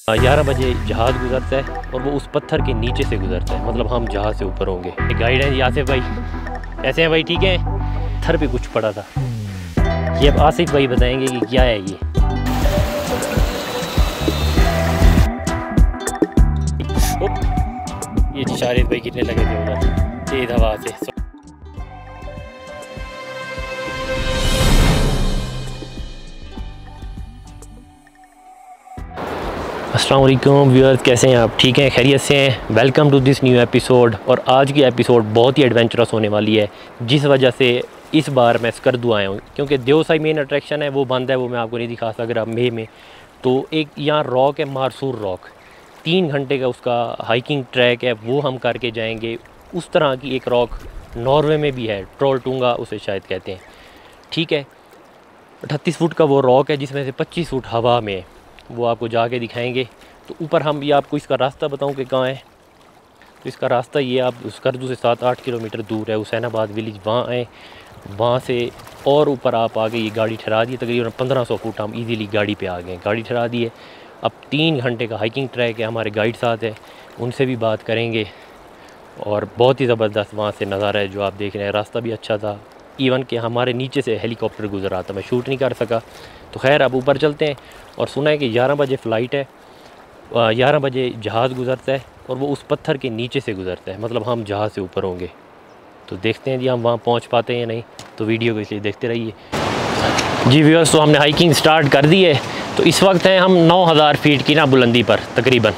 11 बजे जहाज़ गुजरता है और वो उस पत्थर के नीचे से गुजरता है, मतलब हम जहाज़ से ऊपर होंगे। गाइड हैं जी आसिफ भाई। कैसे हैं भाई? ठीक है। पत्थर पे कुछ पड़ा था, ये अब आसिफ भाई बताएंगे कि क्या है ये शारिद भाई कितने लगे थे उधर तेज हवा से। अस्सलाम वालेकुम व्यूअर्स, कैसे हैं आप? ठीक हैं, खैरियत से हैं? Welcome to this new episode. और आज की एपिसोड बहुत ही एडवेंचरस होने वाली है, जिस वजह से इस बार मैं स्कर्दू आया हूँ, क्योंकि देवसाई मेन अट्रैक्शन है वो बंद है, वो मैं आपको नहीं दिखा सकता मई में। तो एक यहाँ रॉक है, मारसूर रॉक, 3 घंटे का उसका हाइकिंग ट्रैक है, वो हम करके जाएंगे। उस तरह की एक रॉक नॉर्वे में भी है, ट्रोलटूंगा उसे शायद कहते हैं। ठीक है, 38 फुट का वो रॉक है, जिसमें से 25 फुट हवा में है, वो आपको जाके दिखाएंगे। तो ऊपर हम ये आपको इसका रास्ता बताऊं कि कहाँ है। तो इसका रास्ता ये, आप स्कर्दू से 7-8 किलोमीटर दूर है हुसैनाबाद विलेज, वहाँ आए, वहाँ से और ऊपर आप आगे ये गाड़ी ठहरा दी। तकरीबन 1500 फुट हम इजीली गाड़ी पे आ गए, गाड़ी ठहरा दी है। अब 3 घंटे का हाइकिंग ट्रैक है, हमारे गाइड साथ है, उनसे भी बात करेंगे। और बहुत ही ज़बरदस्त वहाँ से नज़ारा है जो आप देख रहे हैं। रास्ता भी अच्छा था, इवन कि हमारे नीचे से हेलीकॉप्टर गुजर रहा था, मैं शूट नहीं कर सका। तो खैर अब ऊपर चलते हैं। और सुना है कि 11 बजे फ़्लाइट है, 11 बजे जहाज़ गुजरता है और वो उस पत्थर के नीचे से गुजरता है, मतलब हम जहाज़ से ऊपर होंगे। तो देखते हैं जी हम वहाँ पहुँच पाते हैं या नहीं, तो वीडियो को इसलिए देखते रहिए जी व्यूअर्स। तो हमने हाइकिंग स्टार्ट कर दी है। तो इस वक्त हैं हम 9000 फीट की ना बुलंदी पर, तकरीबन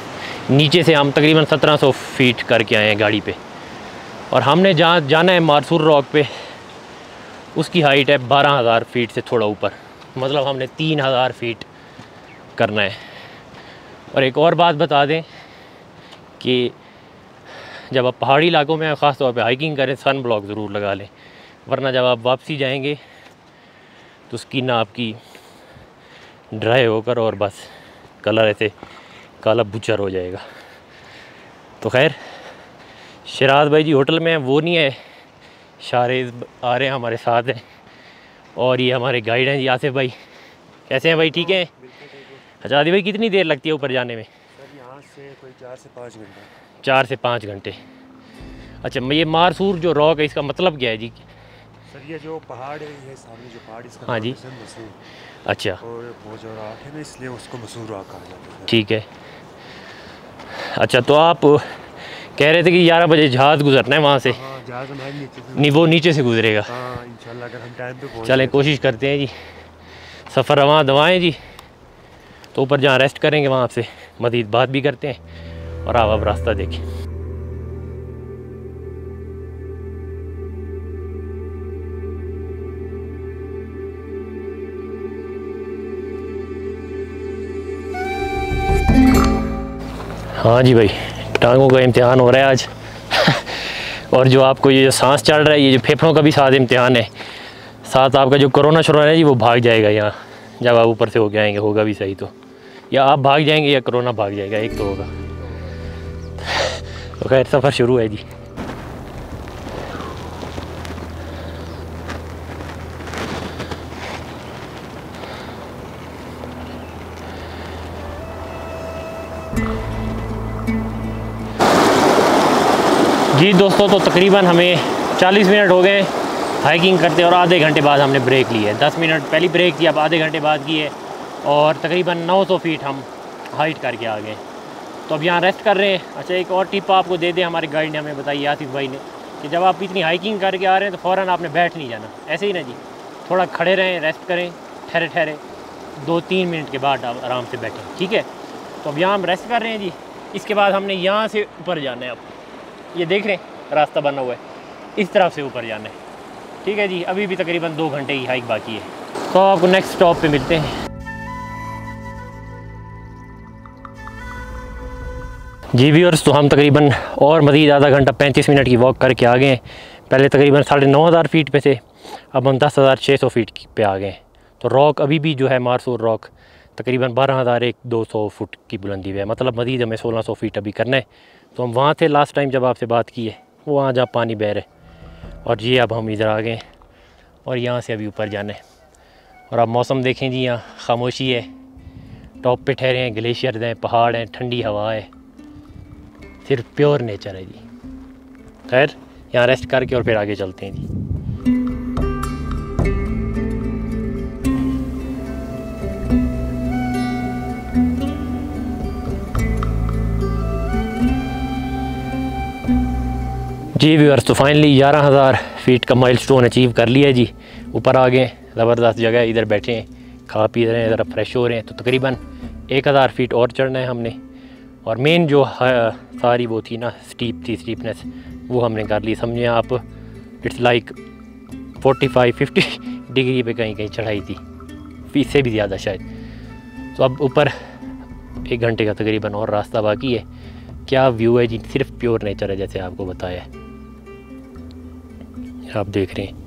नीचे से हम तकरीबन 1700 फीट करके आए हैं गाड़ी पे। और हमने जहाँ जाना है मारसूर रॉक पे, उसकी हाइट है 12000 फीट से थोड़ा ऊपर, मतलब हमने 3000 फीट करना है। और एक और बात बता दें कि जब आप पहाड़ी इलाकों में ख़ास तौर पे हाइकिंग करें, सन ब्लॉक ज़रूर लगा लें, वरना जब आप वापसी जाएंगे तो स्किन आपकी ड्राई होकर और बस कलर ऐसे काला बुचर हो जाएगा। तो खैर शराज भाई जी होटल में वो नहीं है, शारिद आ रहे हैं हमारे साथ हैं। और ये हमारे गाइड हैं जी आसिफ भाई। कैसे हैं भाई? ठीक हैं। अच्छा आदिल भाई, कितनी देर लगती है ऊपर जाने में? सर यहाँ से कोई 4 से 5 घंटे। 4 से 5 घंटे। अच्छा, ये मारसूर जो रॉक है, इसका मतलब क्या है जी? सर ये जो पहाड़ है, ये सामने जो पहाड़, इसका हाँ जी। मसूर। अच्छा, और वो जो रॉक है ना, इसलिए उसको मसूर रॉक कहा जाता है। ठीक है। अच्छा, तो आप कह रहे थे कि 11 बजे जहाज़ गुजरना है वहाँ से? हाँ, जहाज़ हमारे नीचे से। नहीं, वो नीचे से गुजरेगा। हाँ इंशाल्लाह, अगर हम टाइम पे पहुँच चलें, कोशिश करते हैं जी। सफ़र रवां दवाएँ जी। तो ऊपर जहाँ रेस्ट करेंगे वहाँ से मज़ीद बात भी करते हैं। और आप अब रास्ता देखें। हाँ जी भाई, टांगों का इम्तिहान हो रहा है आज। और जो आपको ये जो सांस चढ़ रहा है, ये जो फेफड़ों का भी साथ इम्तिहान है, साथ आपका जो कोरोना शुरू है जी, वो भाग जाएगा यहाँ जब आप ऊपर से होके आएंगे। होगा भी सही तो, या आप भाग जाएंगे या कोरोना भाग जाएगा, एक तो होगा। तो खैर सफ़र शुरू है जी। जी दोस्तों, तो तकरीबन हमें 40 मिनट हो गए हाइकिंग करते, और आधे घंटे बाद हमने ब्रेक ली है। 10 मिनट पहली ब्रेक थी, अब आधे घंटे बाद की है। और तकरीबन 900 फीट हम हाइट करके आ गए। तो अब यहाँ रेस्ट कर रहे हैं। अच्छा, एक और टिप आपको दे दें, हमारे गाइड ने हमें बताई, आसिफ भाई ने, कि जब आप इतनी हाइकिंग करके आ रहे हैं तो फ़ौरन आपने बैठ नहीं जाना, ऐसे ही ना जी, थोड़ा खड़े रहें, रेस्ट करें, ठहरे ठहरे 2-3 मिनट के बाद आप आराम से बैठें, ठीक है। तो अब यहाँ हम रेस्ट कर रहे हैं जी। इसके बाद हमने यहाँ से ऊपर जाना है। अब ये देख रहे हैं रास्ता बना हुआ है, इस तरफ से ऊपर जाना है, ठीक है जी। अभी भी तकरीबन 2 घंटे की हाइक बाकी है। तो आपको नेक्स्ट स्टॉप पे मिलते हैं जी व्यूअर्स। तो हम तकरीबन और मज़ीद आधा घंटा 35 मिनट की वॉक करके आ गए। पहले तकरीबन 9500 फीट पे थे, अब हम 10600 फीट पे आ गए। तो रॉक अभी भी जो है मारसूर रॉक तकरीबन 12200 फुट की बुलंदी पे है, मतलब मज़ीद हमें 1600 फीट अभी करना है। तो हम वहाँ थे लास्ट टाइम जब आपसे बात की है, वो वहाँ जहाँ पानी बह रहा है। और जी अब हम इधर आ गए और यहाँ से अभी ऊपर जाना है। और अब मौसम देखें जी, यहाँ खामोशी है, टॉप पे ठहरे हैं, ग्लेशियर हैं, पहाड़ हैं, ठंडी हवा है, सिर्फ प्योर नेचर है जी। खैर यहाँ रेस्ट करके और फिर आगे चलते हैं जी। जी व्यूअर्स, तो फाइनली 11,000 फीट का माइलस्टोन अचीव कर लिया जी। ऊपर आ गए, ज़बरदस्त जगह है, इधर बैठे हैं, खा पी रहे हैं, ज़रा फ्रेश हो रहे हैं। तो तकरीबन 1,000 फीट और चढ़ना है हमने। और मेन जो सारी वो थी ना स्टीपनेस, वो हमने कर ली। समझे आप, इट्स लाइक 45-50 डिग्री पे कहीं कहीं चढ़ाई थी, इससे भी ज़्यादा शायद। तो अब ऊपर 1 घंटे का तकरीबन और रास्ता बाकी है। क्या व्यू है जी, सिर्फ प्योर नेचर है जैसे आपको बताया है, आप देख रहे हैं।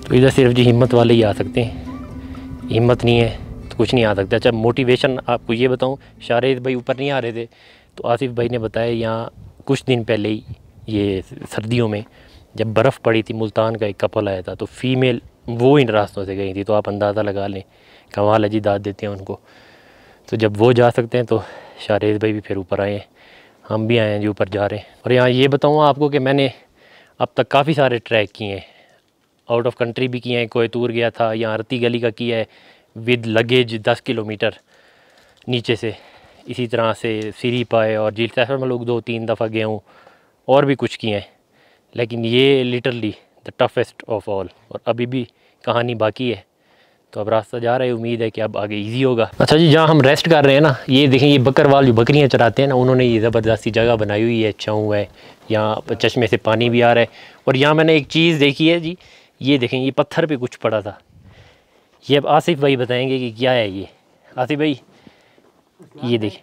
तो इधर सिर्फ जी हिम्मत वाले ही आ सकते हैं, हिम्मत नहीं है तो कुछ नहीं आ सकता। अच्छा मोटिवेशन आपको ये बताऊं, शारिद भाई ऊपर नहीं आ रहे थे तो आसिफ भाई ने बताया यहाँ कुछ दिन पहले ही, ये सर्दियों में जब बर्फ़ पड़ी थी, मुल्तान का एक कपल आया था, तो फीमेल वो इन रास्तों से गई थी। तो आप अंदाज़ा लगा लें, कमाल अजी दाद देते हैं उनको। तो जब वो जा सकते हैं तो शारिद भाई भी फिर ऊपर आए हैं, हम भी आए हैं जो ऊपर जा रहे हैं। और यहाँ ये बताऊँ आपको कि मैंने अब तक काफ़ी सारे ट्रैक किए हैं, आउट ऑफ कंट्री भी किए हैं। कोयतूर गया था, यहाँ रत्ती गली का किया है विद लगेज 10 किलोमीटर नीचे से। इसी तरह से सीरी पाए और झील सैफर में लोग 2-3 दफ़ा गया हूँ, और भी कुछ किए हैं। लेकिन ये literally the toughest of all, और अभी भी कहानी बाकी है। तो अब रास्ता जा रहा है, उम्मीद है कि अब आगे इजी होगा। अच्छा जी, जहाँ हम रेस्ट कर रहे हैं ना, ये देखें, ये बकरवाल जो बकरियाँ चराते हैं ना, उन्होंने ये ज़बरदस्ती जगह बनाई हुई है, छाँव है, यहाँ चश्मे से पानी भी आ रहा है। और यहाँ मैंने एक चीज़ देखी है जी, ये देखें, ये पत्थर पे कुछ पड़ा था। ये अब आसिफ भाई बताएंगे कि क्या है ये। आसिफ भाई ये देखें।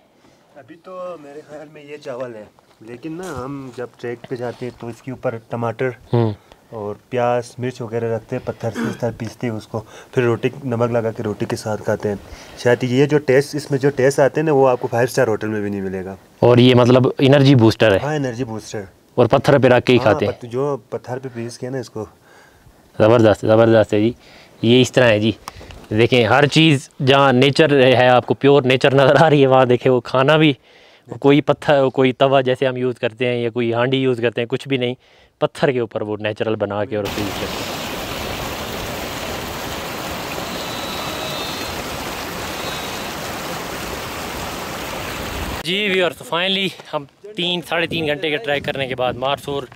अभी तो मेरे ख्याल में ये चावल है, लेकिन ना हम जब ट्रैक पे जाते हैं तो इसके ऊपर टमाटर और प्याज मिर्च वगैरह रखते हैं, पत्थर से इस तरह पीसते हैं उसको, फिर रोटी नमक लगा के रोटी के साथ खाते हैं। शायद ये जो टेस्ट, इसमें जो टेस्ट आते हैं ना, वो आपको 5 स्टार होटल में भी नहीं मिलेगा। और ये मतलब एनर्जी बूस्टर है। हाँ, एनर्जी बूस्टर। और पत्थर पे रख के ही खाते हैं। जो पत्थर पे पीस के ना इसको, ज़बरदस्त ज़बरदस्त है जी। ये इस तरह है जी, देखें हर चीज़ जहाँ नेचर है, आपको प्योर नेचर नज़र आ रही है, वहाँ देखें वो खाना भी कोई पत्थर, कोई तवा जैसे हम यूज़ करते हैं या कोई हांडी यूज़ करते हैं, कुछ भी नहीं, पत्थर के ऊपर वो नेचुरल बना के और पीस लेते हैं। जी व्यूअर्स, तो फाइनली हम 3-3.5 घंटे के ट्रैक करने के बाद मारसूर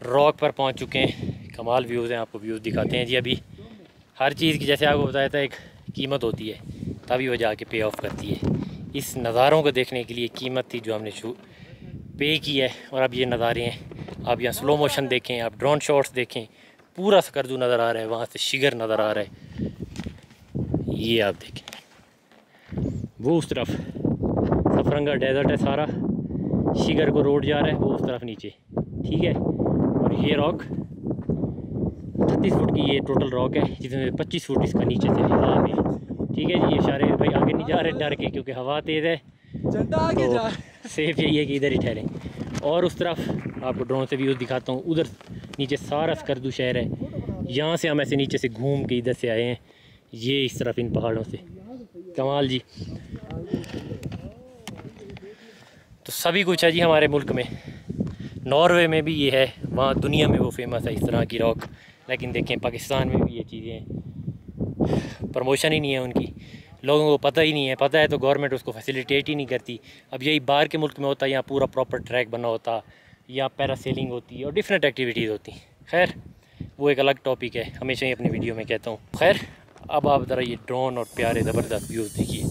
रॉक पर पहुंच चुके हैं। कमाल व्यूज़ हैं, आपको व्यूज़ दिखाते हैं जी। अभी हर चीज़ की, जैसे आपको बताया था, एक कीमत होती है, तभी वो जाके पे ऑफ करती है। इस नज़ारों को देखने के लिए कीमत थी जो हमने पे की है। और अब ये नज़ारे हैं, आप यहाँ स्लो मोशन देखें, आप ड्रोन शॉट्स देखें, पूरा स्कर्दू नज़र आ रहा है, वहाँ से शिगर नज़र आ रहा है। ये आप देखें, वो उस तरफ सफरंगा डेजर्ट है सारा, शिगर को रोड जा रहा है वो उस तरफ नीचे, ठीक है। और ये रॉक 36 फुट की ये टोटल रॉक है, जिसमें 25 फुट इसका नीचे से हवा में, ठीक है जी। ये शारिद भाई आगे नहीं जा रहे डर के, क्योंकि हवा तेज़ है, तो सेफ यही है कि इधर ही ठहरें। और उस तरफ आपको ड्रोन से व्यूज़ दिखाता हूँ, उधर नीचे सारा स्कर्दू शहर है। यहाँ से हम ऐसे नीचे से घूम के इधर से आए हैं, ये इस तरफ इन पहाड़ों से। कमाल जी, तो सभी कुछ है जी हमारे मुल्क में। नॉर्वे में भी ये है, वहाँ दुनिया में वो फेमस है इस तरह की रॉक। लेकिन देखें पाकिस्तान में भी ये चीज़ें, प्रमोशन ही नहीं है उनकी, लोगों को पता ही नहीं है। पता है तो गवर्नमेंट उसको फैसिलिटेट ही नहीं करती। अब यही बाहर के मुल्क में होता है, यहाँ पूरा प्रॉपर ट्रैक बना होता, यहाँ पैरासेलिंग होती है और डिफरेंट एक्टिविटीज़ होती हैं। खैर वो एक अलग टॉपिक है, हमेशा ही अपनी वीडियो में कहता हूँ। खैर अब आप ज़रा ये ड्रोन और प्यारे ज़बरदस्त व्यूज़ देखिए।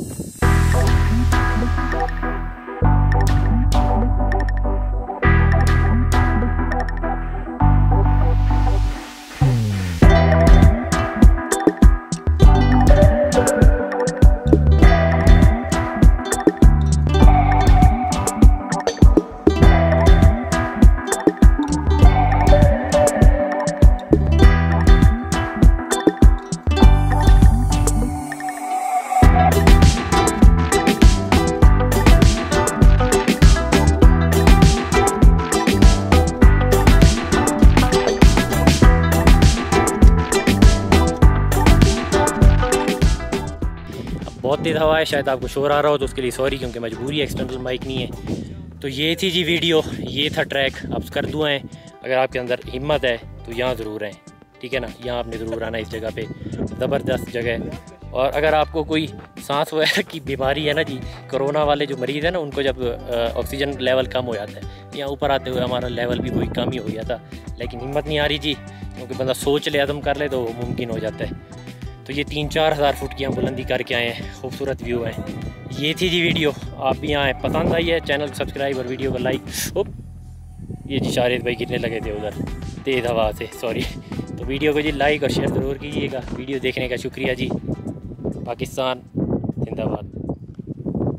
बहुत तेज़ हवा है, शायद आपको शोर आ रहा हो तो उसके लिए सॉरी, क्योंकि मजबूरी है, एक्सटर्नल माइक नहीं है। तो ये थी जी वीडियो, ये था ट्रैक। आप स्कर्दू हैं, अगर आपके अंदर हिम्मत है तो यहाँ ज़रूर आएँ, ठीक है ना। यहाँ आपने ज़रूर आना इस जगह पे, ज़बरदस्त जगह है। और अगर आपको कोई सांस वगैरह की बीमारी है ना जी, कोरोना वाले जो मरीज़ है ना, उनको जब ऑक्सीजन लेवल कम हो जाता है, यहाँ ऊपर आते हुए हमारा लेवल भी कोई कम ही हो गया था, लेकिन हिम्मत नहीं आ रही जी, क्योंकि बंदा सोच ले, अदम कर ले तो मुमकिन हो जाता है। तो ये 3-4 हज़ार फुट की हम बुलंदी करके आए हैं, खूबसूरत व्यू है। ये थी जी वीडियो, आप भी आए, पसंद आई है चैनल को सब्सक्राइब और वीडियो को लाइक। ये जी शारिद भाई गिरने लगे थे उधर तेज़ हवा से, सॉरी। तो वीडियो को जी लाइक और शेयर ज़रूर कीजिएगा। वीडियो देखने का शुक्रिया जी। पाकिस्तान जिंदाबाद।